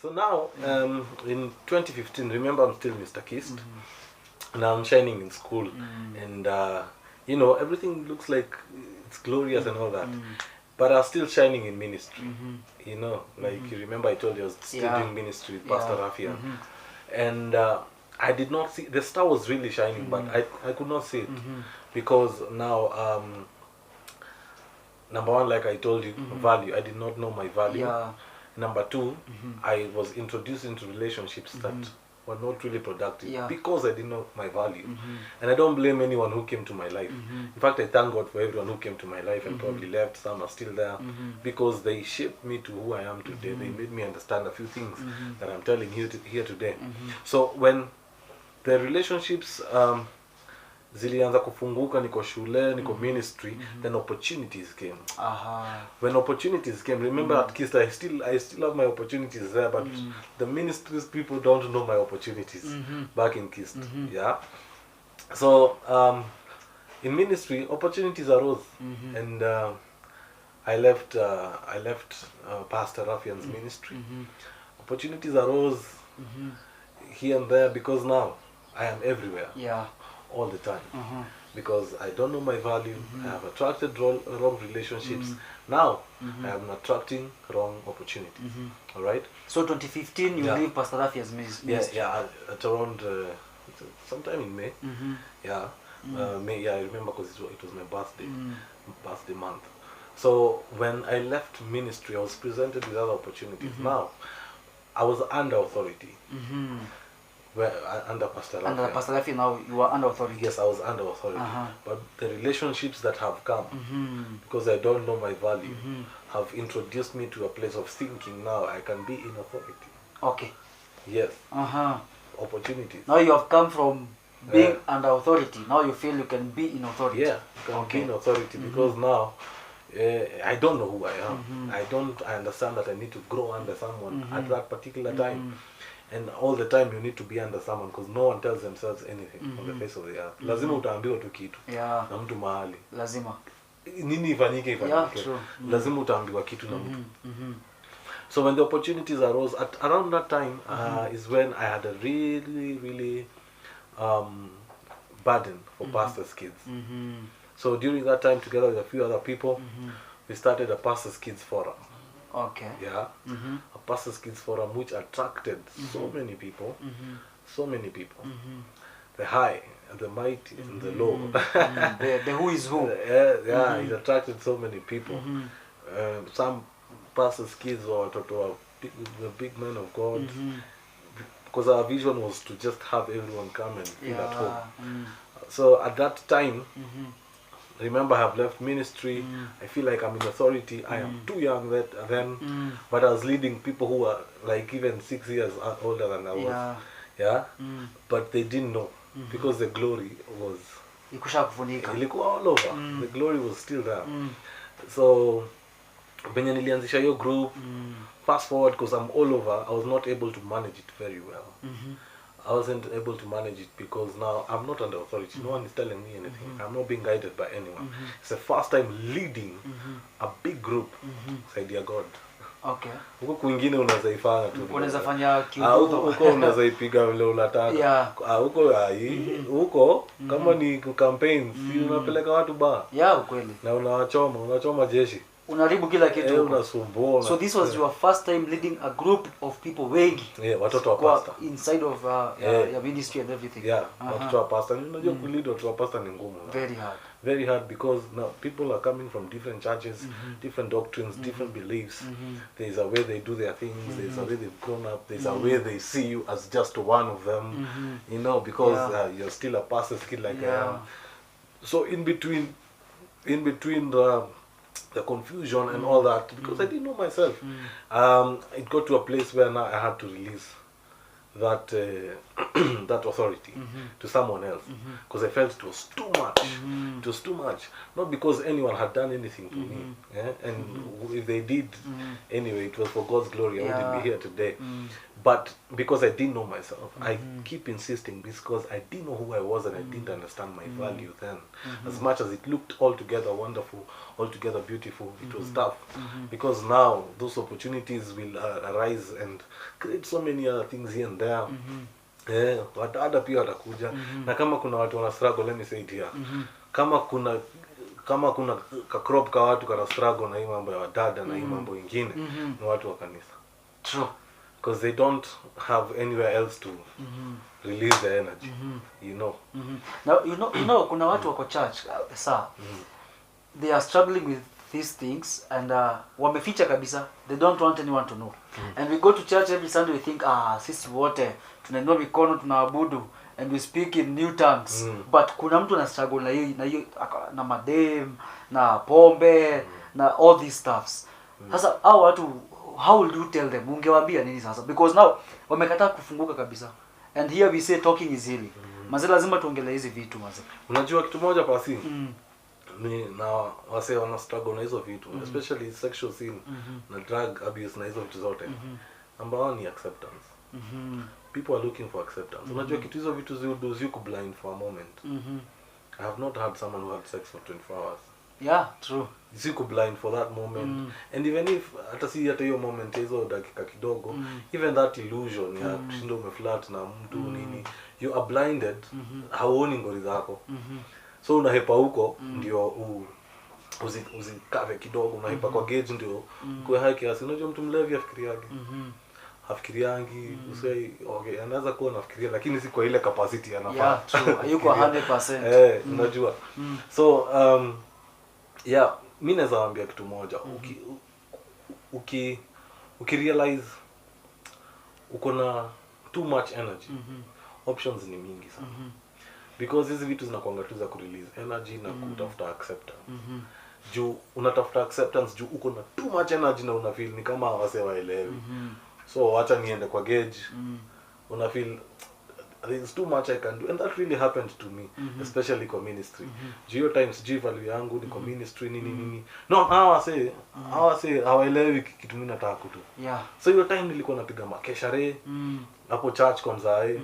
So now, in 2015, remember I'm still Mr. Kist. Now I'm shining in school, and you know, everything looks like it's glorious and all that. But I'm still shining in ministry. You know, like you remember I told you I was still doing ministry with Pastor Rafian. And I did not see, the star was really shining, but I could not see it. Because now, number one, like I told you, value. I did not know my value. Number two, I was introduced into relationships that were not really productive because I didn't know my value. And I don't blame anyone who came to my life. In fact, I thank God for everyone who came to my life and probably left. Some are still there because they shaped me to who I am today. They made me understand a few things that I'm telling you here today. So when the relationships zilianza kufunguka, niko shule, niko ministry, then opportunities came. When opportunities came, remember at KIST, I still have my opportunities there, but the ministries people don't know my opportunities back in KIST. Yeah. So in ministry, opportunities arose, and I left Pastor Rafian's ministry. Opportunities arose here and there because now I am everywhere. All the time, because I don't know my value. I have attracted wrong relationships. Now I am attracting wrong opportunities. All right. So 2015, you leave Pastor Rafia's ministry. At around sometime in May. May. I remember because it was my birthday month. So when I left ministry, I was presented with other opportunities. Now I was under authority. Under Pastor Rafi. Under Pastor Rafi, now you are under authority. Yes, I was under authority. But the relationships that have come, because I don't know my value, have introduced me to a place of thinking now I can be in authority. Okay. Yes. Opportunities. Now you have come from being under authority. Now you feel you can be in authority. Yeah, you can be in authority because now I don't know who I am. I understand that I need to grow under someone at that particular time. And all the time you need to be under someone because no one tells themselves anything on the face of the earth. Lazima utaambiwa tu kitu na mtu mahali. Lazima. Nini ifanyike. Lazima utaambiwa kitu na mtu. So when the opportunities arose, around that time is when I had a really burden for pastors' kids. So during that time, together with a few other people, we started a pastors' kids forum. Okay. Yeah. A pastors' kids forum which attracted so many people. So many people. The high and the mighty and the low. The who is who. It attracted so many people. Some pastors' kids were the big men of God. Because our vision was to just have everyone come and feel at home. So at that time, remember, I have left ministry. I feel like I'm in authority. I am too young then, but I was leading people who were like even 6 years older than I was. But they didn't know because the glory was ilikuwa all over. The glory was still there. So when nilianzisha your group, fast forward, because I'm all over, I was not able to manage it very well. I wasn't able to manage it because now I'm not under authority. No one is telling me anything. I'm not being guided by anyone. It's the first time leading a big group. Said dear God. Okay. Huko kwingine unaweza ifanya tu. Unaweza fanya kiuto. Huko unaweza ipiga vile unataka. Huko kama ni campaign, si unapeleka watu ba. Ukweli. Na unachoma jeshi. Unaribu kila kitu. Unasumbua. So this was your first time leading a group of people wengi. Watoto wa pastor. Inside of your ministry and everything. Watoto wa pastor. Unajua kulead watoto wa pastor ni ngumu. Very hard. Very hard because now people are coming from different churches, different doctrines, different beliefs. There's a way they do their things. There's a way they've grown up. There's a way they see you as just one of them. You know, because you're still a pastor's kid like I am. So in between the confusion and all that, because I didn't know myself, it got to a place where now I had to release that that authority to someone else, because I felt it was too much. It was too much, not because anyone had done anything to me, and if they did, anyway, it was for God's glory. I wouldn't be here today. But because I didn't know myself, I keep insisting because I didn't know who I was and I didn't understand my value then. As much as it looked altogether wonderful, altogether beautiful, it was tough. Because now those opportunities will arise and create so many other things here and there. Wadada pia watakuja. Na kama kuna watu wana struggle, let me say it here. Kama kuna crop ka watu kana struggle na hii mambo ya wadada na hii mambo ingine, ni watu wa kanisa. True. Because they don't have anywhere else to release the energy, you know. Now you know kuna watu wako church sir. They are struggling with these things and wameficha kabisa. They don't want anyone to know. And we go to church every Sunday, we think sisi wote tunainua mikono tunaabudu and we speak in new tongues. But kuna mtu ana struggle na hiyo na madem na pombe na all these stuffs. Sasa hao watu, how will you tell them? Ungewaambia nini sasa? Because now wamekataa kufunguka kabisa. And here we say talking is healing. Mazee lazima tuongelee hizi vitu mazee. Unajua kitu moja pasi? Ni na wase wana struggle na hizo vitu, especially sexual sin na drug abuse na hizo vitu zote. Number one ni acceptance. People are looking for acceptance. Unajua kitu hizo vitu zi ku blind for a moment. I have not had someone who had sex for 24 hours. Yeah, true. Ziko blind for that moment. And even if hata hiyo moment hizo dakika kidogo, even that illusion ya kushinda umeflat na mtu nini, you are blinded, hauoni ngori zako. So unahepa huko ndio uzikave kidogo, unahepa kwa gauge ndio kwa haki kiasi. Unajua mtu mlevi afikiriage. Afikiriangi, usai okay, anaweza kuwa nafikiria lakini si kwa ile capacity anafaa. Yeah, true. Yuko 100%. Unajua. So yeah, mimi naweza waambia kitu moja. Ukirealize uko na too much energy, options ni mingi sana. Because hizi vitu zinakuanga tu za kurelease energy na kutafuta acceptance. Juu unatafuta acceptance juu uko na too much energy na una feel ni kama wase waelewi. So acha niende kwa gauge. Una feel there is too much I can do, and that really happened to me, especially kwa ministry. Geo times value yangu ni kwa ministry nini. No, hawa say hawaelewi kitu mimi nataka kutu. Yeah. So hiyo time nilikuwa napiga makeshare hapo church kwa mzae.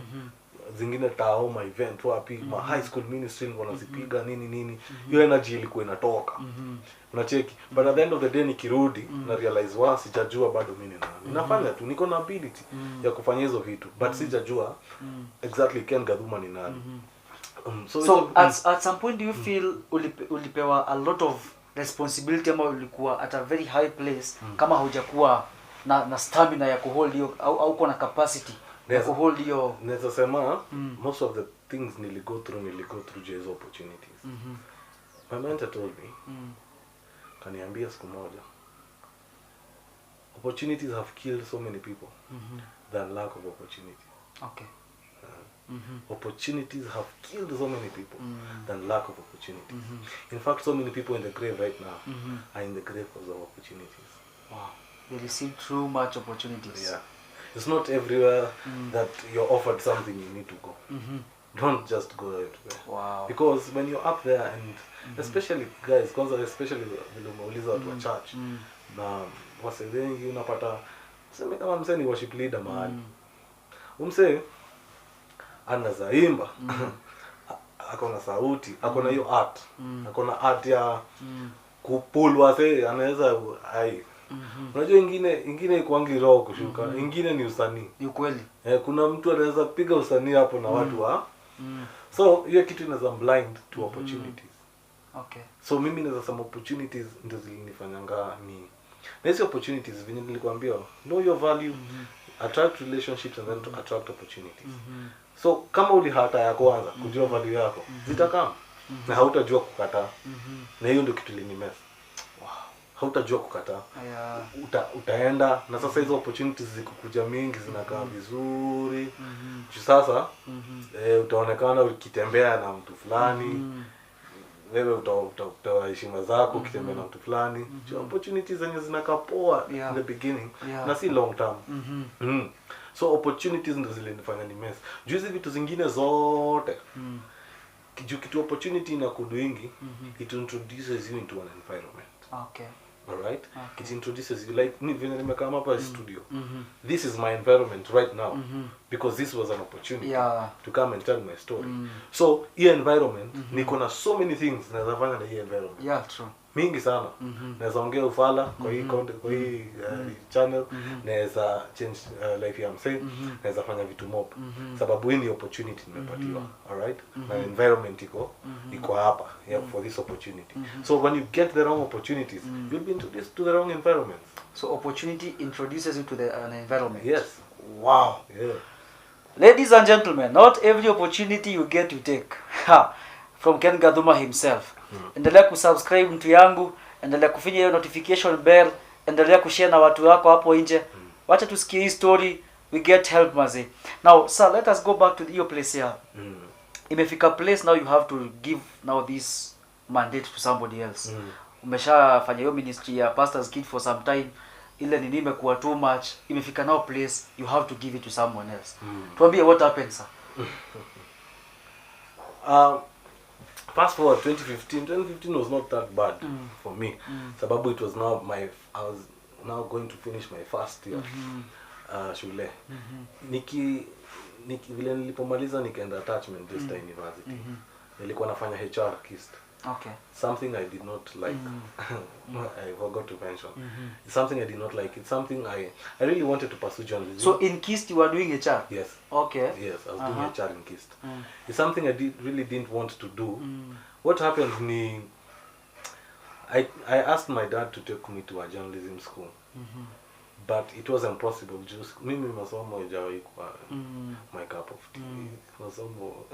Zingine tao ma event wapi ma high school ministry nilikuwa nazipiga nini. Hiyo energy ilikuwa inatoka. Unacheki. But at the end of the day nikirudi na realize sijajua bado mimi nani. Nafanya tu niko na ability ya kufanya hizo vitu, but sijajua exactly KEN GATHUMA ni nani. So at some point do you feel ulipewa a lot of responsibility ama ulikuwa at a very high place kama hujakuwa na stamina ya kuhold hiyo au uko na capacity ya kuhold hiyo? Naweza sema most of the things niligo through these opportunities. My mentor told me, kaniambia siku moja, opportunities have killed so many people than lack of opportunity. Okay. Opportunities have killed so many people than lack of opportunity. In fact, so many people in the grave right now are in the grave because of opportunities. Wow. They receive too much opportunities. Yeah. It's not everywhere that you're offered something you need to go. Don't just go everywhere. Wow. Because when you're up there and especially guys, especially vile umeuliza watu wa church na wase wengi unapata sema kama msee ni worship leader mahali. Umsee anazaimba. Akona sauti, akona hiyo art. Akona art ya kupull wase, anaweza unajua ingine ikuangi roho kushuka, ingine ni usanii. Ni ukweli. Kuna mtu anaweza piga usanii hapo na watu wa so hiyo kitu inaweza blind to opportunities. Okay. So mimi naweza sema opportunities ndio zilinifanyanga ni na hizo opportunities venye nilikwambia, know your value, attract relationships and then to attract opportunities. So kama ulihata ya kwanza kujua value yako, zitakama na hautajua kukataa. Na hiyo ndio kitu ilinimess. Hautajua kukataa. Utaenda na sasa hizo opportunities zikukuja mingi zinakaa vizuri. Sasa utaonekana ukitembea na mtu fulani. Wewe utawa heshima zako ukitembea na mtu fulani. Opportunities zenye zinakaa poa in the beginning na si long term. So opportunities ndio zilinifanya ni mess. Juu hizi vitu zingine zote kitu opportunity na kuduingi it introduces you into an environment. Okay. All right? It introduces you like when I come up as studio. This is my environment right now because this was an opportunity to come and tell my story. So, here environment, niko na so many things naweza fanya na hii environment. Yeah, true. Mingi sana. Naweza ongea ufala kwa hii content, kwa hii channel, naweza change life ya msee, naweza fanya vitu mob. Sababu hii ni opportunity nimepatiwa. All right? Na environment iko hapa for this opportunity. So when you get the wrong opportunities, you'll be introduced to the wrong environments. So opportunity introduces you to an environment. Yes. Wow. Yeah. Ladies and gentlemen, not every opportunity you get to take. From Ken Gathuma himself. Endelea kusubscribe mtu yangu, endelea kufinya hiyo notification bell, endelea kushare na watu wako hapo nje. Wacha tusikie hii story, we get help mazi. Now, sir, let us go back to your place here. Imefika place now you have to give now this mandate to somebody else. Umeshafanya hiyo ministry ya pastor's kid for some time. Ile nini imekuwa too much. Imefika now place you have to give it to someone else. Tuambie what happened, sir. Fast forward 2015 was not that bad for me. Sababu it was now I was now going to finish my first year shule. Niki vile nilipomaliza nikaenda attachment this time university. Nilikuwa nafanya HR KIST. Okay. Something I did not like. I forgot to mention. It's something I did not like. It's something I really wanted to pursue journalism. So in KIST you were doing HR? Yes. Okay. Yes, I was doing HR in KIST. It's something I really didn't want to do. What happened ni I asked my dad to take me to a journalism school. But it wasn't possible. Just mimi masomo hajawahi kwa my cup of tea. Masomo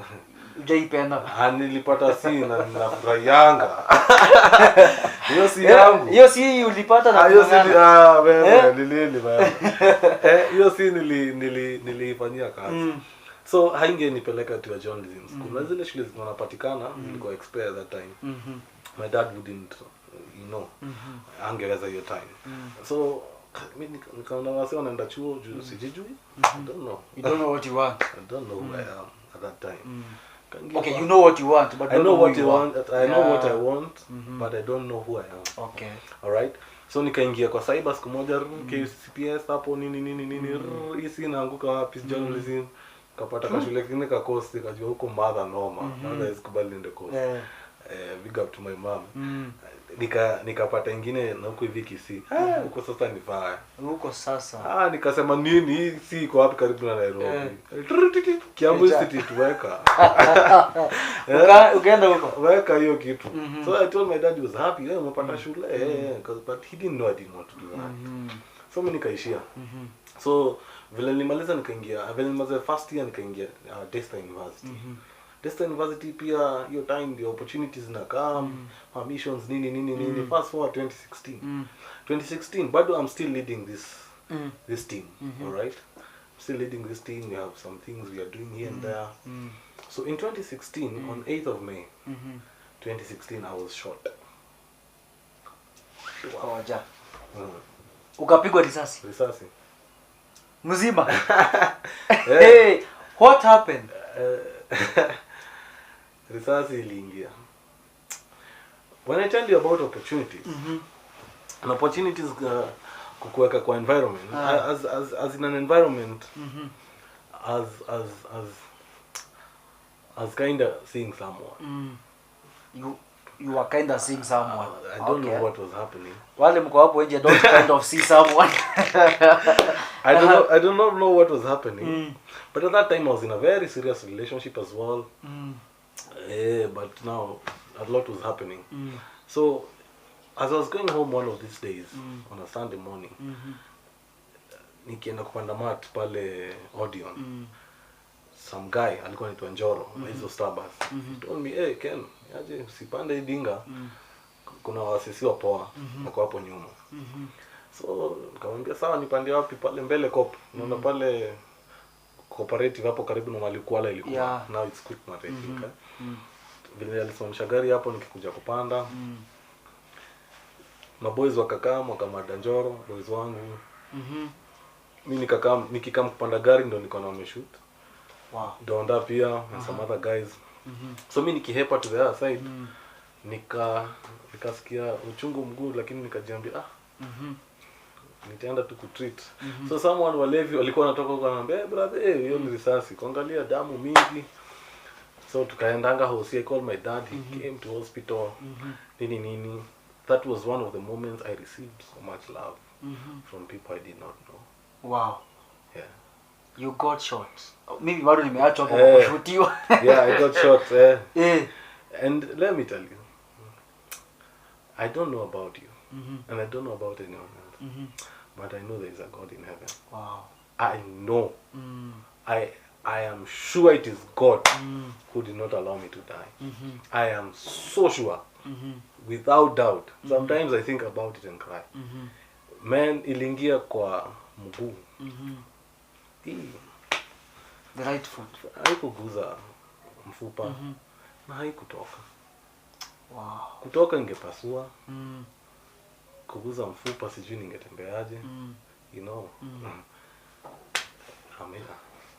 hujaipenda. Nilipata si na nafurahianga. Hiyo si yangu. Hiyo si ulipata na hiyo si wewe lili baya. Hiyo si nilifanyia kazi. So haingenipeleka to a journalism school. Na zile shule zinapatikana nilikuwa expert that time. My dad wouldn't, angeweza hiyo time. So mimi nikaona wasema naenda chuo juu sijijui. I don't know. You don't know what you want. I don't know who I am at that time. Okay, you know what you want, but I know what you want. I know what I want, but I don't know who I am. Okay. All right. So nikaingia kwa cyber siku moja KCPS hapo nini hii si naanguka wapi journalism. Kapata kashule kingine ka course nikajua huko mother noma. Mother is kubali ndio course. Big up to my mom. Nikapata ingine na huko hivi Kisii. Huko sasa ni faya. Huko sasa. Nikasema nini hii si iko wapi karibu na Nairobi. Kiambu Institute weka. Ukaenda huko. Weka hiyo kitu. So I told my dad he was happy. Umepata shule. But he didn't know I didn't want to do that. So mimi nikaishia. So vile nilimaliza nikaingia. Vile nilimaliza first year nikaingia Desta University. Desta University pia hiyo time the opportunities na come, missions nini. Fast forward 2016. 2016 bado I'm still leading this team. All right? I'm still leading this team. We have some things we are doing here and there. So in 2016 on 8th of May 2016 I was shot. Waja. Ukapigwa risasi. Risasi. Mzima. Hey, what happened? Risasi iliingia. When I tell you about opportunities, and opportunities kukuweka kwa environment, as in an environment, as kind of seeing someone. You were kind of seeing someone. I don't know what was happening. Wale mko hapo nje don't kind of see someone. I don't know what was happening. But at that time I was in a very serious relationship as well. But now a lot was happening. So as I was going home one of these days on a Sunday morning, nikienda kupanda mat pale Odeon. Some guy alikuwa anaitwa Njoro, hizo Starbucks. He told me, "Hey Ken, aje usipande hii dinga. Kuna wasisi wa poa wako hapo nyuma." So nikamwambia sawa, nipande wapi? Pale mbele cop. Unaona pale cooperative hapo karibu na Malikuala ilikuwa. Now it's Quickmart I think. Vile alisimamisha gari hapo nikikuja kupanda. Maboys wakakaa wakamada Njoro, boys wangu. Mimi nikikam kupanda gari ndo niko na wameshoot. Wow. Donda pia and some other guys. So mimi nikihepa to the other side. nikasikia uchungu mguu, lakini nikajiambia nitaenda tu kutreat. So someone walevi walikuwa wanatoka huko wananiambia, brother, hiyo ni risasi, kuangalia damu mingi. So tukaendanga hosi. I called my dad, he came to hospital. Nini. That was one of the moments I received so much love from people I did not know. Wow. Yeah. You got shot. Maybe bado nimeacha hapo kwa kushutiwa. Yeah, I got shot. And let me tell you, I don't know about you, and I don't know about anyone else, but I know there is a God in heaven. Wow. I know. I am sure it is God who did not allow me to die. I am so sure, without doubt. Sometimes I think about it and cry. Man, ilingia kwa mguu. The right foot. Haikuguza mfupa na haikutoka. Wow. Kutoka ingepasua. Kuguza mfupa sijui ningetembeaje. You know. Amina.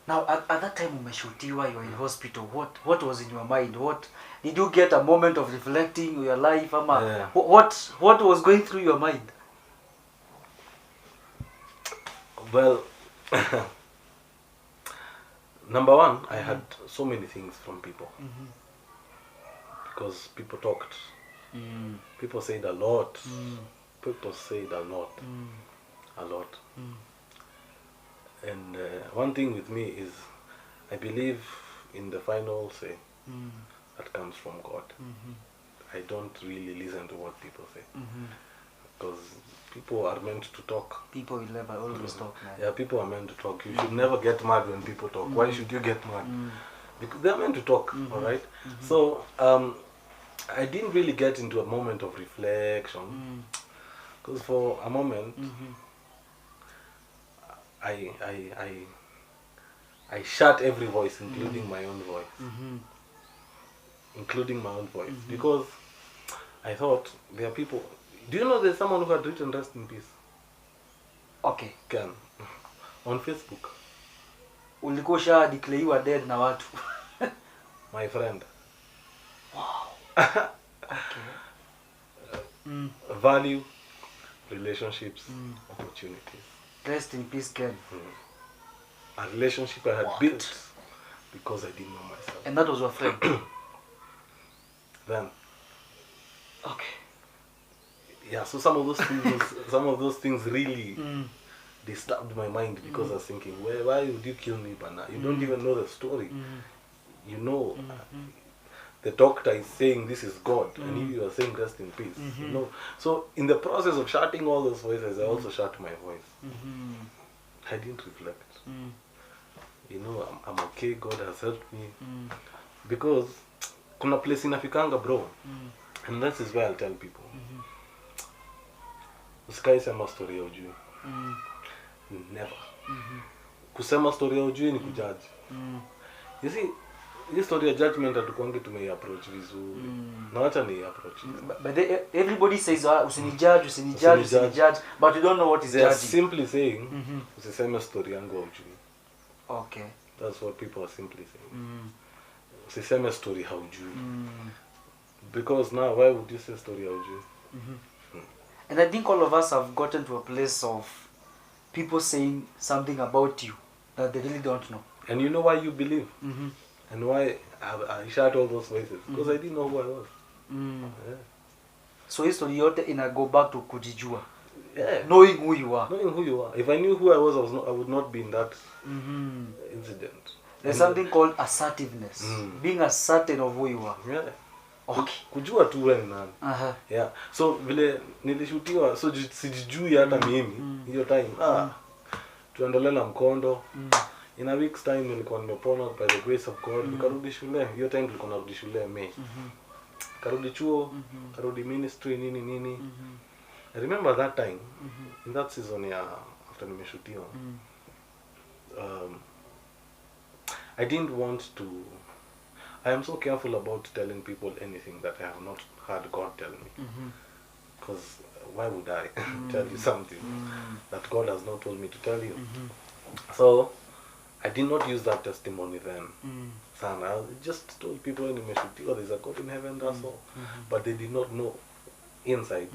Now at that time umeshutiwa, you were in hospital. What was in your mind? What did you get a moment of reflecting on your life? What was going through your mind? Well, number one, I had so many things from people. Because people talked. People said a lot. People said a lot. A lot. And one thing with me is, I believe in the final say that comes from God. I don't really listen to what people say. Because people are meant to talk. People will never always talk, man. Yeah, people are meant to talk. You should never get mad when people talk. Why should you get mad? Because they're meant to talk, alright? So, I didn't really get into a moment of reflection. Because for a moment, I shut every voice, including my own voice. Including my own voice. Because I thought there are people. Do you know there's someone who had written rest in peace? Okay. Ken. On Facebook. Ulikuwa sha declare you are dead na watu. My friend. Wow. Okay. Value, relationships, opportunities. Rest in peace, Ken. A relationship I had built because I didn't know myself. And that was your friend? Then. Okay. Yeah, so some of those things really disturbed my mind, because I was thinking, why would you kill me, Bana? You don't even know the story. You know, the doctor is saying this is God, and you are saying rest in peace. You know, so in the process of shutting all those voices, I also shut my voice. I didn't reflect. You know, I'm okay. God has helped me, because kuna place inafikanga, bro, and this is where I'll tell people. Usikai sema story ya ujui. Never. Kusema story ya ujui ni kujudge. You see, this story ya judgment hatukuangi tumei-approach vizuri. Na wacha ni approach. But everybody says usinijudge, but you don't know what is judging. They are simply saying, usiseme story yangu ya ujui. Okay. That's what people are simply saying. Usiseme story haujui. Because now, why would you say story haujui? And I think all of us have gotten to a place of people saying something about you that they really don't know. And you know why you believe? And why I shut all those voices? Because I didn't know who I was. Yeah. So history yote ina go back to kujijua. Yeah. Knowing who you are. Knowing who you are. If I knew who I was, I would not be in that incident. There's something called assertiveness. Being assertive of who you are. Yeah. Okay. Kujua tu wewe ni nani. Yeah. So vile nilishutiwa, so sijijui hata mimi hiyo time. Tuendelee na mkondo. In a week's time nilikuwa nimepona by the grace of God. Nikarudi shule. Hiyo time tulikuwa narudi shule May. Karudi chuo, karudi ministry nini. I remember that time, in that season after nimeshutiwa. I didn't want to. I am so careful about telling people anything that I have not heard God tell me. Because why would I tell you something that God has not told me to tell you? So I I did not use that testimony then. Sana, I just told people nimeshutiwa, there's a God in heaven, that's all. But they did not know inside.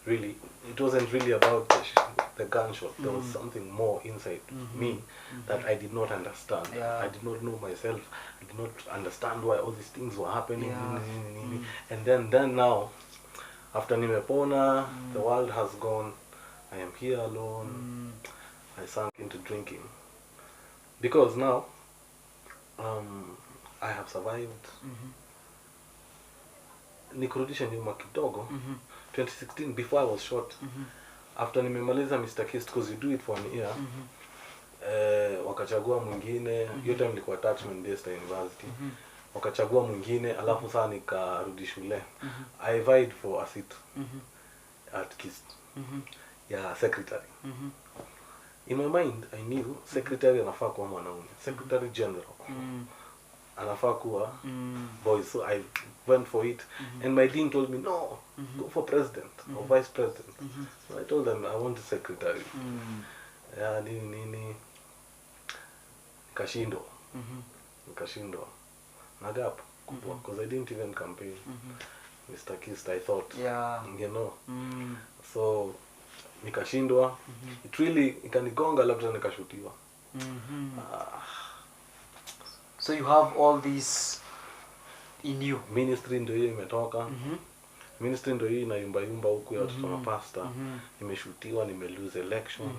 Really, it wasn't really about the gunshot. There was something more inside me that I did not understand. I did not know myself. I did not understand why all these things were happening. And then now, after nimepona, the world has gone. I am here alone. I sank into drinking. Because now, I have survived. Nikurudisha nyuma kidogo. 2016, before I was shot, after nimemaliza Mr. Kist, because you do it for an year, wakachagua mwingine, hiyo time nilikuwa attachment based university, wakachagua mwingine, alafu saa nikarudi shule. I vied for a seat at Kist, yeah, secretary. In my mind, I knew secretary anafaa kuwa mwanaume, secretary general. Anafaa kuwa boys, so I went for it, and my dean told me no, go for president or vice president. So I told them I want a secretary. Yeah, nini nikashindwa na gap kubwa, because I didn't even campaign. Mr. Kist, I thought, you know, so nikashindwa. It really ikanigonga, labda nikashutiwa. So you have all these in you. Ministry ndio hiyo imetoka. Ministry ndio hiyo inayumba huku ya watoto wa pastor. Nimeshutiwa, lose election.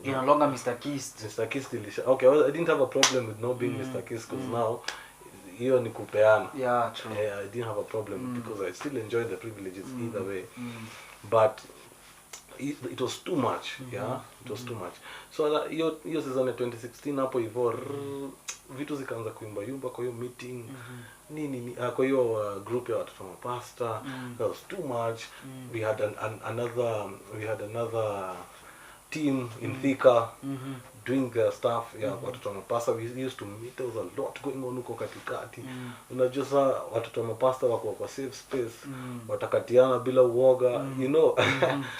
You're no longer Mr. Kist. Mr. Kist ilisha. Okay, I didn't have a problem with not being Mr. Kist, because now hiyo ni kupeana. Yeah, true. I didn't have a problem because I still enjoy the privileges either way. But it was too much. Yeah, it was too much. So hiyo season ya 2016 hapo hivyo vitu zikaanza kuimba kwa hiyo meeting kwa hiyo group ya watoto wa pastor. That was too much. We had another team in Thika doing their stuff. Yeah, watoto wa pastor, we used to meet. There was a lot going on huko katikati. Unajua sasa watoto wa pastor wako kwa safe space, watakatiana bila uoga, you know.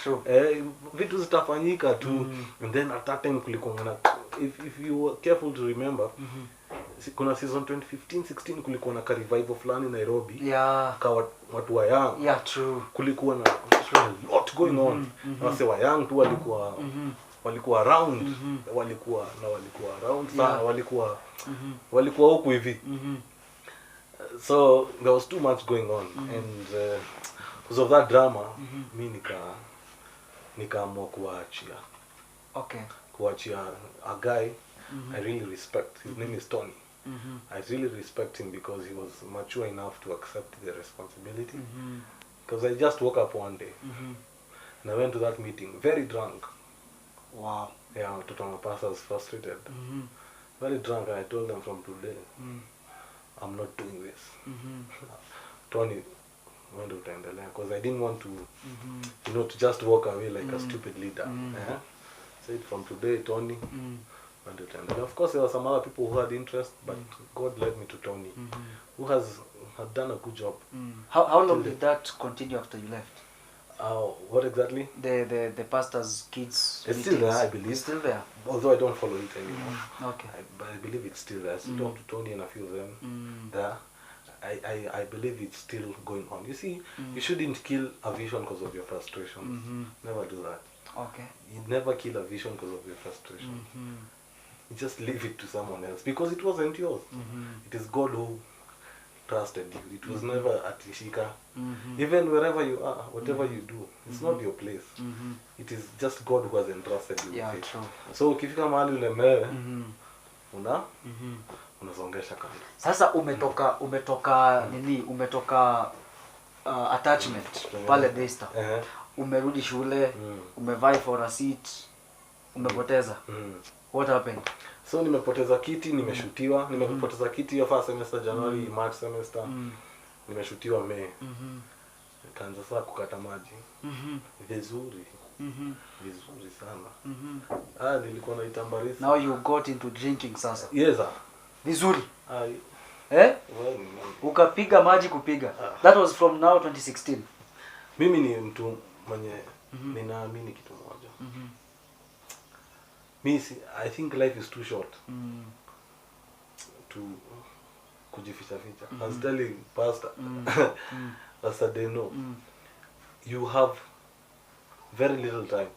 True. Vitu zitafanyika tu. And then at that time kulikuwa na, if you were careful to remember, kuna season 2015-16 kulikuwa na revival fulani Nairobi. Yeah. Kwa watu wa young. Yeah, true. Kulikuwa na a lot going on. Wase wa young tu walikuwa around, walikuwa around sana, walikuwa huku hivi. So there was too much going on, and because of that drama, mimi nikaamua kuachia. Okay. Kuachia a guy I really respect. His name is Tony. I really respect him because he was mature enough to accept the responsibility. Because I just woke up one day and I went to that meeting very drunk. Wow. Yeah, to pastor was frustrated. Very drunk, and I told them from today, I'm not doing this. Tony, when do utaendelea? Because I didn't want to, you know, to just walk away like a stupid leader. Yeah? Said from today, Tony, when do utaendelea? Of course, there were some other people who had interest, but God led me to Tony, who had done a good job. How long did that continue after you left? What exactly? The pastor's kids. It's still there, I believe. It's still there. Although I don't follow it anymore. Okay. But I believe it's still there. I still talk to Tony and a few of them there. I believe it's still going on. You see, you shouldn't kill a vision because of your frustration. Never do that. Okay. You never kill a vision because of your frustration. You just leave it to someone else, because it wasn't yours. It is God who trusted you. It was never atishika. Even wherever you are, whatever you do, it's not your place. It is just God who has entrusted you. Yeah, with it. true. So ukifika mahali ulemewe, unasongesha kando. Sasa umetoka nini? Umetoka attachment pale Daystar. Umerudi shule, umevai for a seat, umepoteza. What happened? So nimepoteza kiti, nimeshutiwa, nimepoteza kiti ya first semester January, March semester. Nimeshutiwa May. Nikaanza sasa kukata maji. Vizuri. Vizuri sana. Nilikuwa naitambarisi. Now you got into drinking sasa. Yes sir. Vizuri. Ukapiga maji kupiga. That was from now 2016. Mimi ni mtu mwenye ninaamini kitu moja. I think life is too short to kujificha ficha. I was telling pastor Pastor Deno, you have very little time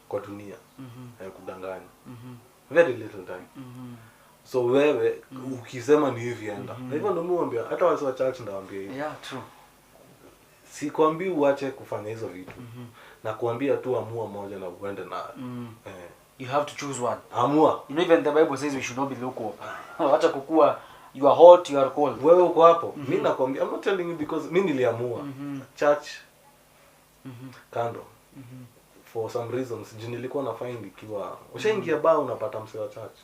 kwa dunia ya kudanganya. Very little time. So wewe ukisema ni hivi enda. Na hivyo ndio muambia hata watu wa church ndawaambia hivi. Yeah, true. Sikwambii uache kufanya hizo vitu. Na kuambia tu amua moja na uende nayo. You have to choose one. Amua. You know, even the Bible says we should not be lukewarm. Acha kukua you are hot, you are cold. Wewe uko hapo. Mimi nakwambia, I'm not telling you because mimi niliamua. Church kando. For some reasons nilikuwa na find ikiwa ushaingia baa unapata mse wa church.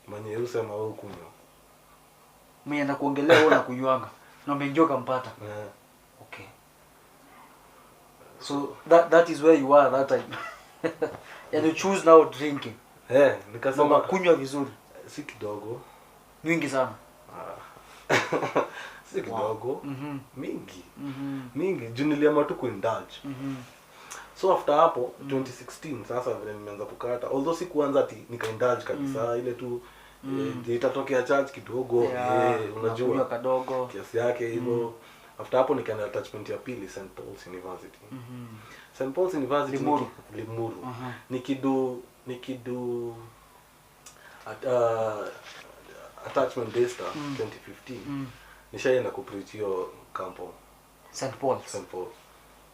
Mwenye usema wewe kunywa. Mimi anaenda kuongelea wewe na kunywanga. Na umenjoka mpata. Okay. So that is where you are that time. And you choose now drinking. Nikasema kunywa vizuri. Si kidogo. Mingi sana. Si kidogo. Mingi. Mingi. Juu niliamua tu kuindulge. So after hapo 2016 sasa vile nimeanza kukata. Although si kuanza ati nikaindulge kabisa ile tu itatokea church kidogo. Unajua kadogo. Kiasi yake hivyo. After hapo nikaenda attachment ya pili St. Paul's University. St. Paul's University Limuru. Nikidu attachment day star 2015. Nishaenda kupreach hiyo campo St. Paul's. St. Paul's.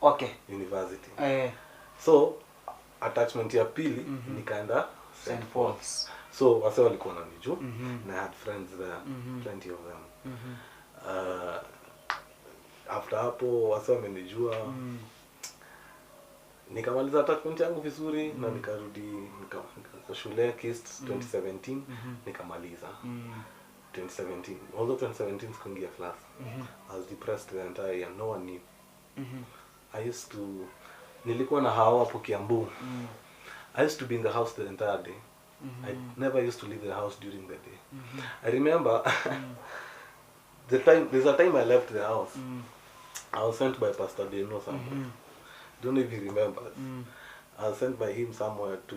Okay. University. So attachment ya pili nikaenda St. Paul's. So wase walikuwa wananijua and I had friends there, plenty of them. After hapo wase wamenijua. Nikamaliza attachment yangu vizuri na nikarudi kwa shule KIST 2017 nikamaliza 2017. Although 2017 sikuingia class. I was depressed the entire year. No one knew. Nilikuwa na hao hapo Kiambu. I used to be in the house the entire day. I never used to leave the house during the day. I remember there's a time I left the house. I was sent by Pastor Deno somewhere. Don't know if you remember. I was sent by him somewhere to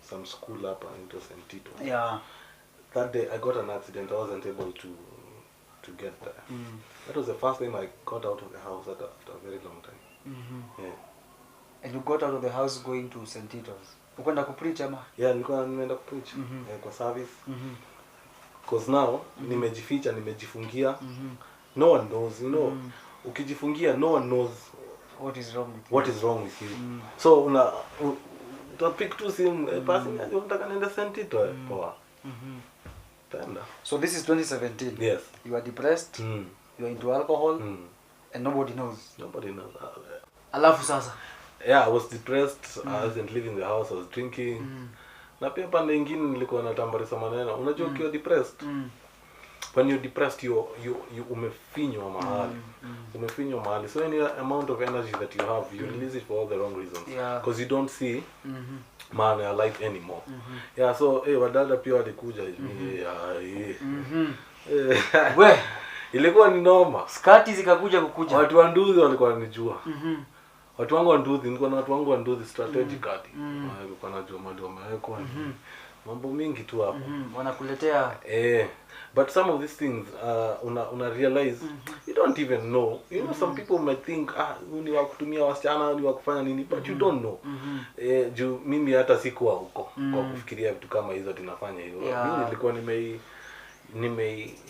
some school up into St. Tito. Yeah. That day I got an accident. I wasn't able to get there. That was the first time I got out of the house after a very long time. Yeah. And you got out of the house going to St. Tito's. Ukwenda kupreach ama? Yeah, nilikuwa nimeenda kupreach kwa service. Because now nimejificha, nimejifungia. No one knows, you know. Ukijifungia, no one knows what is wrong with you. What is wrong with you? So pick tu simu passing unataka nenda St. Tito poa. Tenda. So this is 2017. Yes. You are depressed. You are into alcohol. And nobody knows. Nobody knows. Alafu sasa. Yeah, I was depressed. I wasn't leaving the house. I was drinking. Na pia pande nyingine nilikuwa natambarisa maneno. Unajua ukiwa depressed. When you're depressed, you umefinywa mahali. Umefinywa mahali. So any amount of energy that you have, you release it for all the wrong reasons. Because you don't see maana ya life anymore. Yeah, so wadada pia walikuja hivi. We ilikuwa ni noma. Skati zikakuja kukuja. Watu wa Nduthi walikuwa wanijua. Watu wangu wa Nduthi, nilikuwa na watu wangu wa Nduthi strategically. Walikuwa wanajua mahali wamewekwa. Mambo mingi tu hapo. Wanakuletea. But some of these things una realize you don't even know. You know, some people might think ni wa kutumia wasichana, ni wa kufanya nini, but you don't know. Juu mimi hata sikuwa huko kwa kufikiria vitu kama hizo tunafanya hivyo. Mimi nilikuwa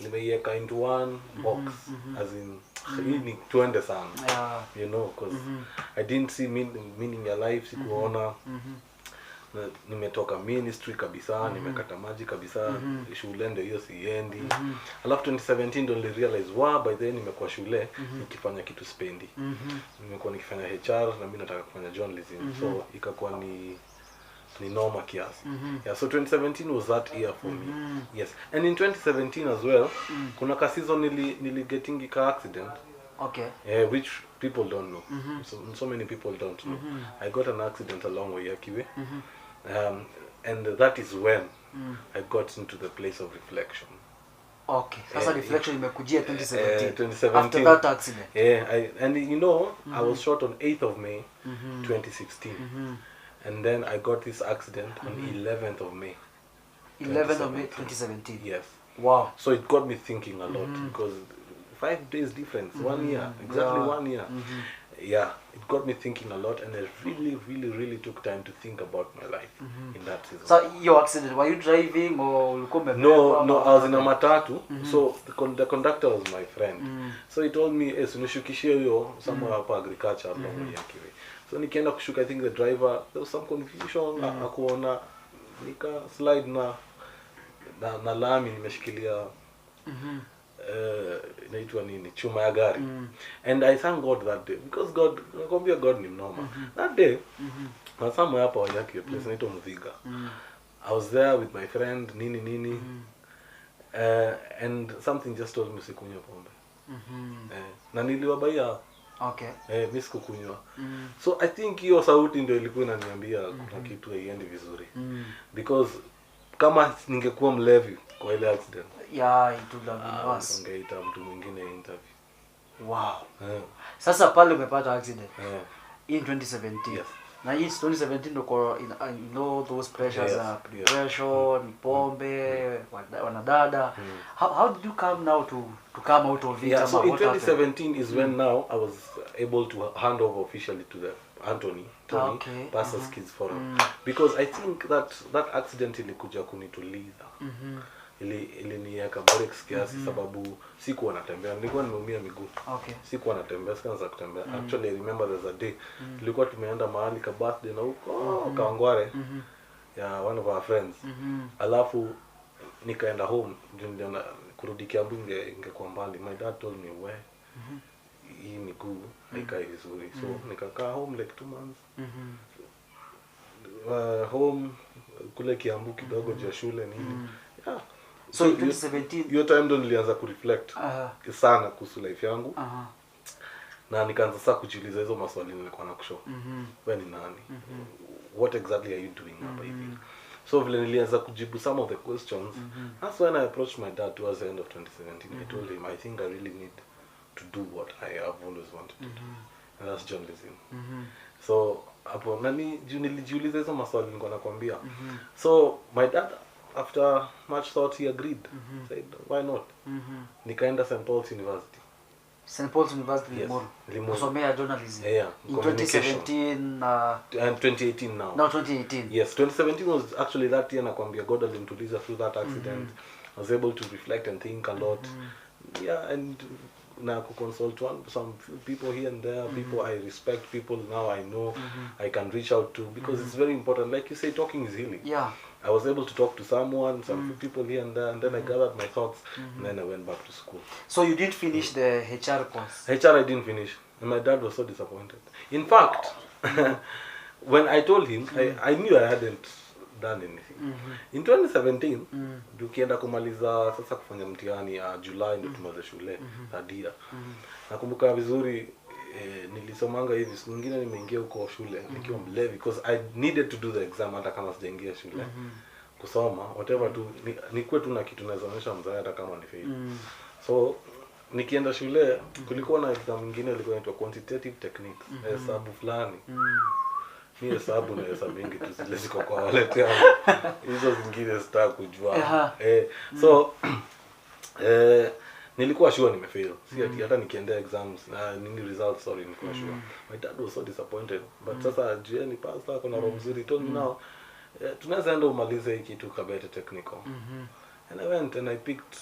nimeiweka into one box as in hii ni tuende sana. You know, because I didn't see meaning ya life, sikuona. Nimetoka ministry kabisa, nimekata maji kabisa, shule ndio hiyo siendi. Alafu 2017 ndio nilirealize by then nimekuwa shule nikifanya kitu spendi. Nimekuwa nikifanya HR na mimi nataka kufanya journalism. So ikakuwa ni normal kiasi. Yeah, so 2017 was that year for me. Yes. And in 2017 as well, kuna ka season nili ka accident. Okay. Which people don't know. So many people don't know. I got an accident along Wayakiwe. And that is when I got into the place of reflection. Okay. Sasa reflection imekujia 2017. 2017. After that accident. And you know, I was shot on 8th of May 2016. And then I got this accident on 11th of May. 11th of May 2017. Yes. Wow. So it got me thinking a lot because 5 days difference, 1 year, exactly 1 year. Yeah, it got me thinking a lot, and I really took time to think about my life in that season. So your accident, were you driving or No, I was in a matatu. So the conductor was my friend. So he told me, "Yes, unishukishie hiyo somewhere hapa agriculture along Yakiwe." So nikienda kushuka, I think the driver, there was some confusion, akuona nika slide na lami nimeshikilia inaitwa nini, chuma ya gari. And I thank God that day, because God, nakwambia God ni mnoma. That day na somewhere hapa Wayakiwe, place inaitwa Muthiga. I was there with my friend nini and something just told me sikunywa pombe. Na niliwabaia. Okay. Mimi sikukunywa. So I think hiyo sauti ndio ilikuwa inaniambia kuna kitu haiendi vizuri. Because kama ningekuwa mlevi kwa ile accident, yeah, it would have been worse. Ningeita mtu mwingine interview. Wow. Sasa pale umepata accident. In 2017. Yes. Na hii 2017 ndo I know those pressures are depression, pombe, wanadada. How did you come now to come out of it? Yeah, so in 2017 is when now I was able to hand over officially to the Tony, Pastor's Kids Forum. Because I think that accident ilikuja kunituliza. Iliniweka breaks kiasi sababu sikuwa natembea, nilikuwa nimeumia miguu. Sikuwa natembea, sikaanza kutembea. Actually I remember there's a day tulikuwa tumeenda mahali ka birthday na huko Kawangware ya one of our friends. Alafu nikaenda home, ndio kurudi Kiambu ingekuwa mbali. My dad told me, "We hii miguu haikai vizuri." So nikakaa home like 2 months. Home kule Kiambu kidogo juu ya shule nini. Yeah. So in 2017 hiyo time ndo nilianza kureflect sana kuhusu life yangu. Na nikaanza sasa kujiuliza hizo maswali nilikuwa nakushow. Wewe ni nani? What exactly are you doing hapa hivi? So vile nilianza kujibu some of the questions, that's when I approached my dad towards the end of 2017. I told him, I think I really need to do what I have always wanted to do. And that's journalism. So hapo nilijiuliza hizo maswali nilikuwa nakwambia. So my dad, after much thought, he agreed. Said, why not? Nikaenda St. Paul's University. St. Paul's University, Limuru. Kusomea journalism. Yeah, in 2017 and 2018 now. Now 2018. Yes, 2017 was actually that year nakwambia God alinituliza through that accident. I was able to reflect and think a lot. Yeah, and na consult some people here and there, people I respect, people now I know I can reach out to, because it's very important. Like you say, talking is healing. Yeah. I was able to talk to someone, some people here and there, and then I gathered my thoughts, and then I went back to school. So you didn't finish the HR course? HR I didn't finish, and my dad was so disappointed. In fact, when I told him, I knew I hadn't done anything. In 2017, tukienda kumaliza sasa kufanya mtihani ya July ndio tumalize shule tadia. Nakumbuka vizuri nilisomanga hivi, siku nyingine nimeingia huko shule nikiwa mlevi, because I needed to do the exam hata kama sijaingia shule. Kusoma whatever tu nikuwe tu na kitu naweza onyesha mzazi hata kama ni fail. So nikienda shule kulikuwa na exam nyingine ilikuwa inaitwa quantitative techniques, hesabu fulani. Mimi hesabu na hesabu mingi tu zile ziko kwa wallet yangu. Hizo zingine sitaki kujua. So nilikuwa sure nimefail. Si hata nikiendea exams na nini results, sorry, nilikuwa sure. My dad was so disappointed. But sasa jieni pastor kuna roho mzuri told me now tunaweza enda umalize hiki kitu Kabete Technical. And I went and I picked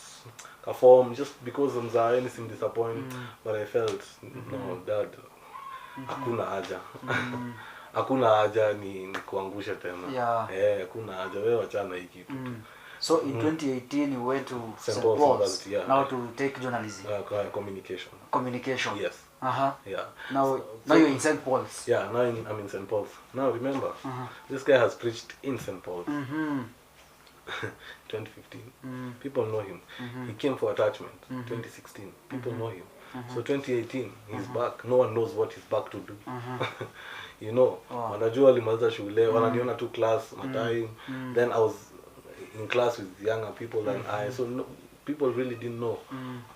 a form just because mzaeni sim disappoint, but I felt no dad, hakuna haja. Hakuna haja ni kuangusha tena. Hakuna haja, wewe achana hiki kitu. So in 2018 you went to St. Paul's now to take journalism. Communication. Yes. Yeah. Now you're in St. Paul's. Yeah, now I'm in St. Paul's. Now remember, this guy has preached in St. Paul's. 2015. People know him. He came for attachment. 2016. People know him. So 2018 he's back. No one knows what he's back to do. You know, wanajua alimaliza shule, wananiona tu class, my time. Then I was in class with younger people than I. So people really didn't know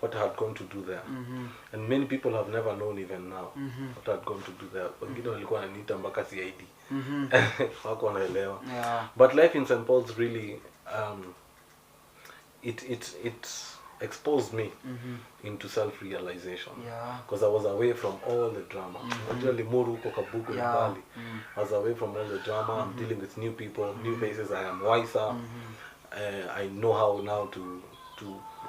what I had gone to do there. And many people have never known even now what I had gone to do there. Wengine walikuwa wananiita mpaka CID. Wako wanaelewa. But life in St. Paul's really it exposed me into self-realization. Because I was away from all the drama. I was away from all the drama. I'm dealing with new people, new faces. I am wiser. I know how now to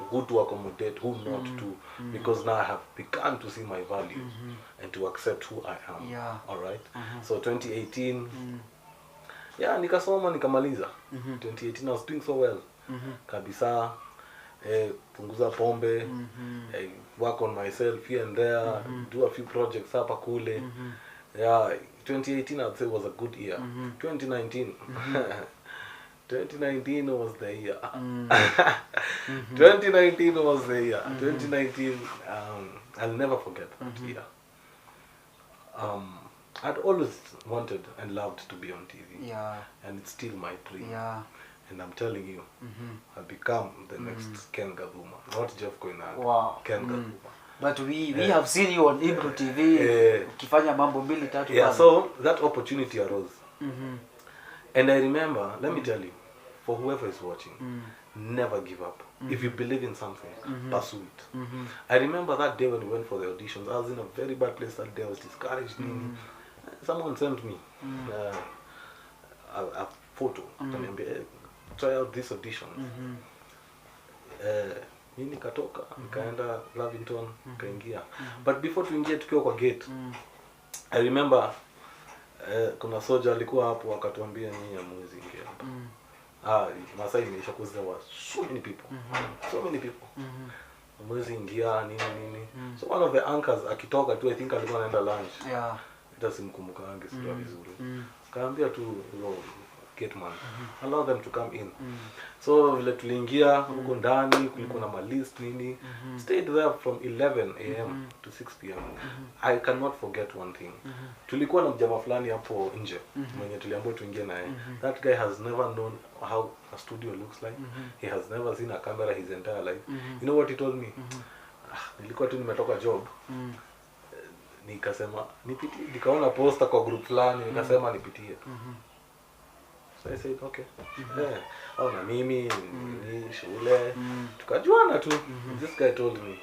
who to accommodate, who not to, because now I have begun to see my value and to accept who I am. All right. So 2018, nikasoma nikamaliza. 2018 I was doing so well. Kabisa, punguza pombe, work on myself here and there, do a few projects hapa kule. 2018 I'd say was a good year. 2019. 2019 was the year. 2019 was the year. 2019, I'll never forget that year. I'd always wanted and loved to be on TV. And it's still my dream. And I'm telling you, I'll become the next Ken Gathuma. Not Jeff Koinange. Wow. Ken Gathuma. But we have seen you on Ibro TV. Ukifanya mambo mbili tatu. So that opportunity arose. And I remember, let me tell you, for whoever is watching, never give up. If you believe in something, pursue it. I remember that day when we went for the auditions, I was in a very bad place that day. I was discouraged. Someone sent me a photo. Try out this audition. Mimi nikatoka, nikaenda Lavington, nikaingia. But before tuingie tukiwa kwa gate, I remember kuna soja alikuwa hapo akatuambia nyinyi hamwezi ingia hapa. Masai imeisha because there were so many people. So many people. Hamwezi ingia nini. So one of the anchors akitoka tu, I think alikuwa anaenda lunch. Hata simkumbuka ange sio vizuri. Kaambia tu gate man, allow them to come in. So vile tuliingia huko ndani kulikuwa na ma list nini. Stayed there from 11 a.m. to 6 p.m. I cannot forget one thing. Tulikuwa na mjama fulani hapo nje mwenye tuliambiwa tuingie naye. That guy has never known how a studio looks like. He has never seen a camera his entire life. You know what he told me? Nilikuwa tu nimetoka job. Nikasema nipitie, nikaona poster kwa group fulani, nikasema nipitie. So I said, okay. Na mimi ni shule. Tukajuana tu. This guy told me,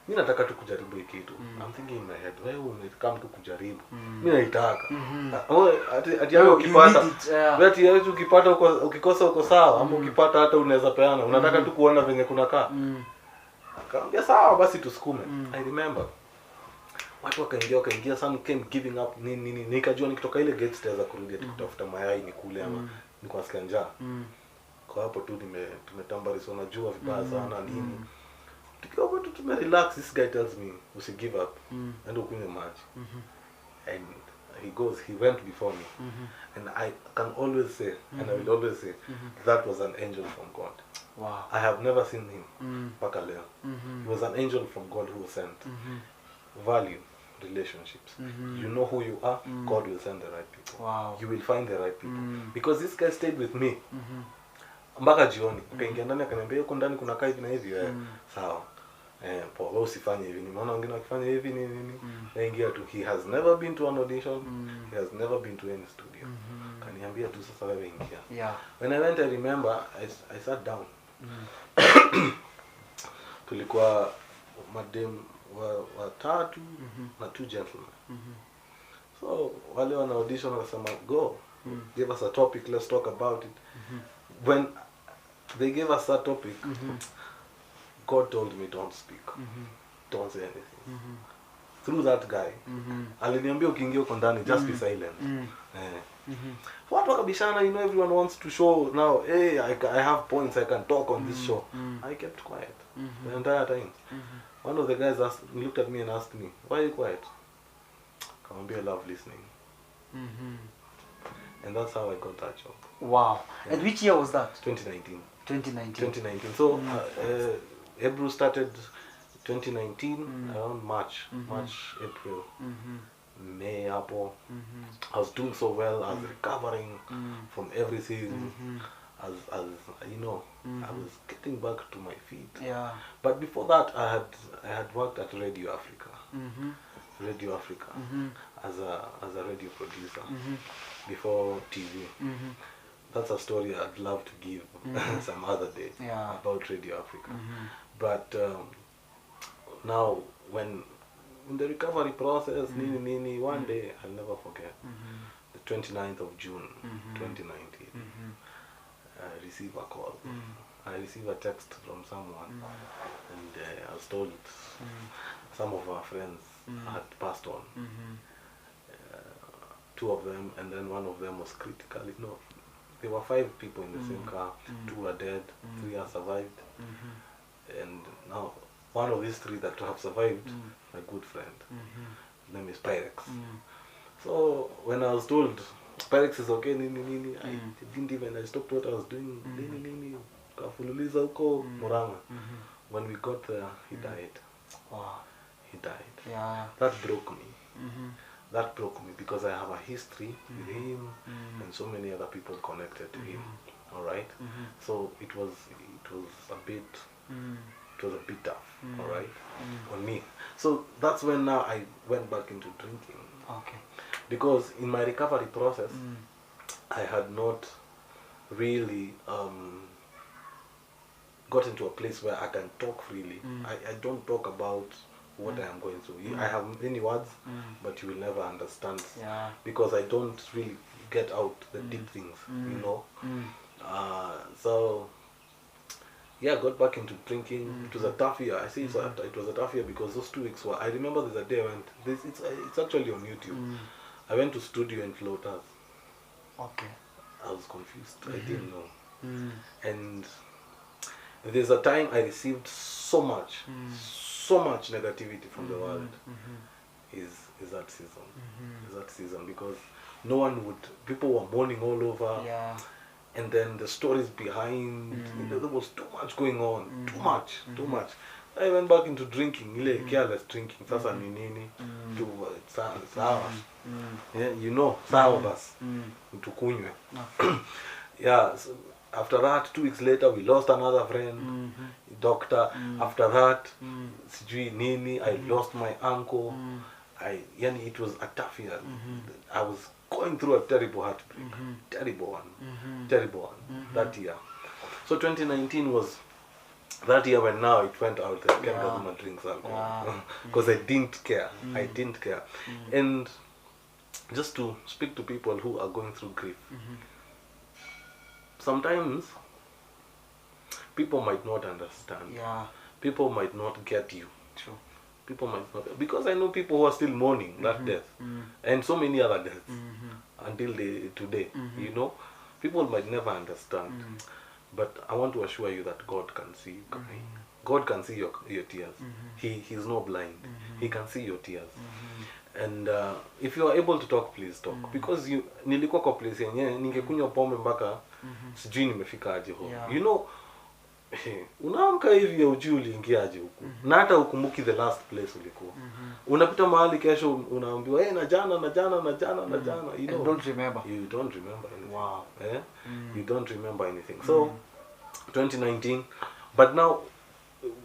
mimi nataka tu kujaribu hiki kitu. I'm thinking in my head, wewe umekam tu kujaribu. Mimi naitaka. Ati yao ukipata. Ati yao ukipata ukikosa uko sawa, ama ukipata hata unaweza peana. Unataka tu kuona venye kunakaa. Akaambia sawa basi tusukume. I remember watu wakaingia, some came giving up nini. Nikajua nikitoka ile gate stairs kurudi kutafuta mayai nikule ama niko asikia njaa. Kwa hapo tu tumetambariswa na jua vibaya sana nini. Tukiwa hapo tu tumerelax, this guy tells me usi give up and ukunywe maji. And he went before me. And I can always say and I will always say that was an angel from God. Wow. I have never seen him mpaka leo. He was an angel from God who was sent. Value relationships. You know who you are, God will send the right people. Wow. You will find the right people. Because this guy stayed with me. Mpaka jioni. Akaingia ndani akaniambia huko ndani kuna kaa hivi na hivi. Sawa. Wewe usifanye hivi. Nimeona wengine wakifanya hivi nini. Naingia tu. He has never been to an audition. He has never been to any studio. Kaniambia tu sasa wewe ingia. When I went, I remember I sat down. Tulikuwa madem watatu na 2 gentlemen. So wale wana audition wakasema go, give us a topic, let's talk about it. When they gave us that topic, God told me don't speak, don't say anything. Through that guy, aliniambia ukiingia uko ndani just be silent. Watu wakabishana, you know, everyone wants to show now, hey, I have points, I can talk on this show. I kept quiet the entire time. One of the guys looked at me and asked me, why are you quiet? I love listening. And that's how I got that job. Wow. And which year was that? 2019. 2019. So Hebrew started 2019 around March, April, May, April. I was doing so well. I was recovering from everything. as you know, I was getting back to my feet. Yeah. But before that, I had worked at Radio Africa. Radio Africa as a radio producer before TV. That's a story I'd love to give some other day about Radio Africa. But now when in the recovery process, one day I'll never forget. The 29th of June, 2019. I received a call. I received a text from someone, and I was told some of our friends had passed on. Two of them, and then one of them was critically. No, there were 5 people in the same car. 2 were dead, 3 have survived, and now one of these 3 that have survived, my good friend, his name is Pyrex. So when I was told Pyrex is okay, I didn't even, I stopped what I was doing, kafululiza huko Murang'a. When we got there, he died. Wow. He died. Yeah. That broke me. That broke me because I have a history with him and so many other people connected to him. All right. So it was a bit tough. All right, on me. So that's when now I went back into drinking. Okay. Because in my recovery process, I had not really got into a place where I can talk freely. I don't talk about what I am going through. I have many words, but you will never understand because I don't really get out the deep things, you know. So yeah, I got back into drinking. It was a tough year. I say it was a tough year because those 2 weeks were. I remember there's a day I went. It's actually on YouTube. I went to studio in Floaters. Okay. I was confused. I didn't know. And there's a time I received so much negativity from the world. Is that season? Is that season because no one would. People were mourning all over. Yeah. And then the stories behind, there was too much going on, too much. I went back into drinking, careless drinking. Sasa ni nini? Sawa. You know, sawa bas. Tukunywe. Yeah. So after that, 2 weeks later, we lost another friend, doctor. After that, sijui nini, I lost my uncle. It was a tough year. I was going through a terrible heartbreak, terrible one, that year. So 2019 was that year when now it went out there, KEN GATHUMA drinks alcohol, because I didn't care, And just to speak to people who are going through grief, sometimes people might not understand, people might not get you. True. People might not, because I know people who are still mourning that death and so many other deaths until today. You know, people might never understand, but I want to assure you that God can see you crying. God can see your tears. He's not blind. He can see your tears. And if you are able to talk, please talk, because nilikuwa kwa place yenyewe ningekunywa pombe mpaka sijui nimefika aje huko. You know, unaamka hivi ya ujui uliingiaje huku, na hata ukumbuki the last place ulikuwa. Unapita mahali kesho unaambiwa na jana, you know, you don't remember anything. Wow. You don't remember anything. So 2019, but now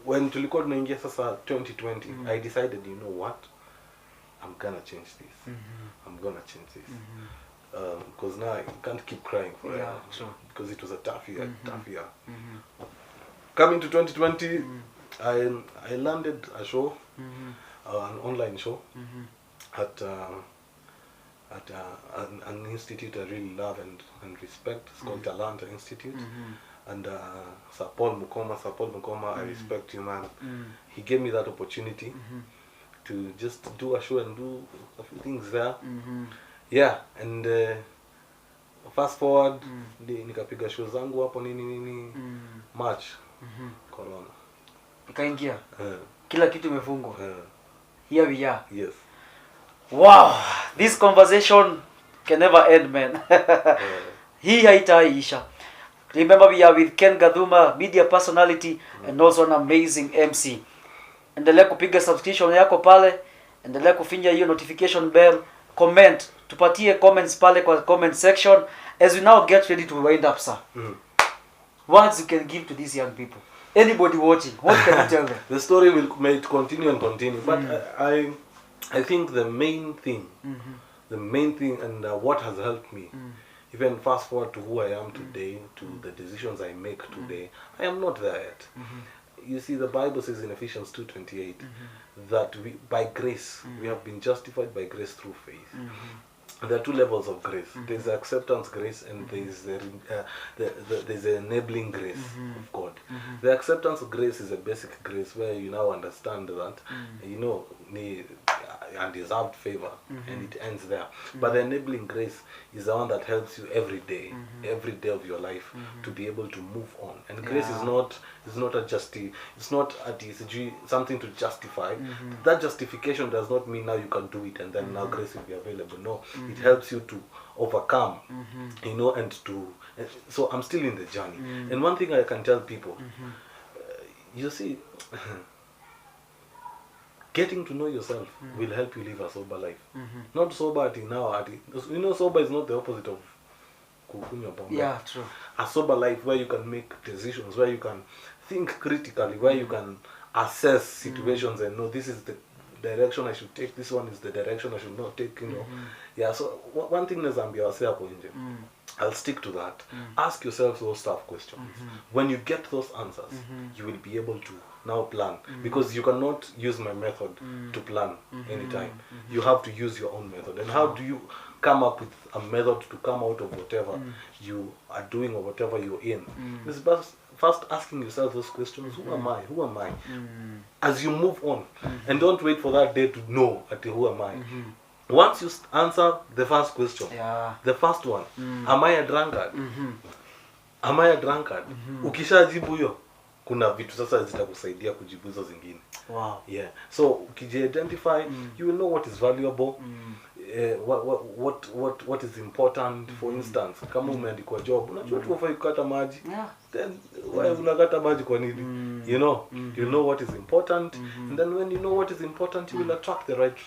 when tulikuwa tunaingia sasa 2020, I decided, you know what, I'm gonna change this. I'm gonna change this. Because now I can't keep crying forever. Because it was a tough year, Coming to 2020, I landed a show, an online show, at an institute I really love and respect. It's called Talanta Institute. And Sir Paul Mukoma, I respect you, man. He gave me that opportunity to just do a show and do a few things there. Yeah, and fast forward, nikapiga show zangu hapo nini March. Corona ikaingia, kila kitu imefungwa. Here we are. Yes. Wow, this conversation can never end, man. Hii haitaisha. Remember, we are with KEN GATHUMA, media personality and also an amazing MC. Endelea kupiga subscription yako pale, endelea kufinya hiyo notification bell, comment, tupatie comments pale kwa comment section as we now get ready to wind up, sir. words you can give to these young people? Anybody watching, what can you tell them? The story may continue and continue, but I think the main thing, and what has helped me, even fast forward to who I am today, to the decisions I make today, I am not there yet. You see, the Bible says in Ephesians 2:28 that by grace, we have been justified by grace through faith. There are two levels of grace. There's acceptance grace, and there's the enabling grace of God. The acceptance grace is a basic grace where you now understand that you know undeserved favor, and it ends there. But the enabling grace is the one that helps you every day of your life to be able to move on. And grace is not something to justify. That justification does not mean now you can do it and then now grace will be available. No, it helps you to overcome, you know, and so I'm still in the journey. And one thing I can tell people, you see, getting to know yourself will help you live a sober life. Not sober you know, sober is not the opposite of kukunywa pombe. Yeah, true. A sober life where you can make decisions, where you can think critically, where you can assess situations and know this is the direction I should take, this one is the direction I should not take, you know. Yeah, so one thing is I'll stick to that. Ask yourself those tough questions. When you get those answers, you will be able to now plan, because you cannot use my method to plan anytime. You have to use your own method. And how do you come up with a method to come out of whatever you are doing or whatever you're in? It's first asking yourself those questions. Who am I? As you move on, and don't wait for that day to know who am I. Once you answer the first question, the first one, am I a drunkard? Am I a drunkard? Ukishajibu hiyo, kuna vitu sasa zitakusaidia kujibu hizo zingine. Wow. Yeah. So ukiji-identify, you will know what is valuable, what is important. For instance, kama umeandikwa job, unajua tu ufai kukata maji. Then why unakata maji kwa nini? You know, you know what is important, and then when you know what is important, you will attract the right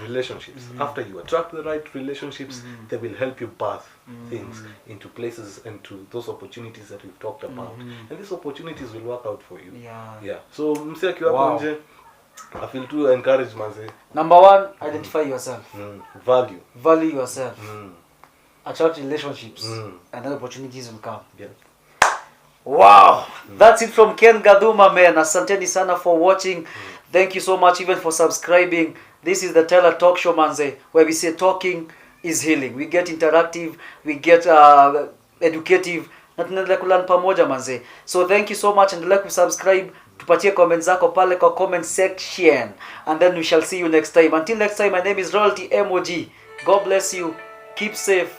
relationships. After you attract the right relationships, they will help you path things into places and to those opportunities that we've talked about. And these opportunities will work out for you. Yeah. So mse akiwa hapo nje, I feel to encourage manze. Number one, identify yourself. Value yourself. Attract relationships, and then opportunities will come. Yeah. Wow, that's it from Ken Gathuma, man. Asanteni sana for watching. Thank you so much even for subscribing. This is the Teller Talk Show, manze, where we say talking is healing. We get interactive, we get educative, na tunaendelea kulearn pamoja, manze. So thank you so much, and like to subscribe, tupatie comments zako pale kwa comment section, and then we shall see you next time. Until next time, my name is Royalty MOG. God bless you. Keep safe.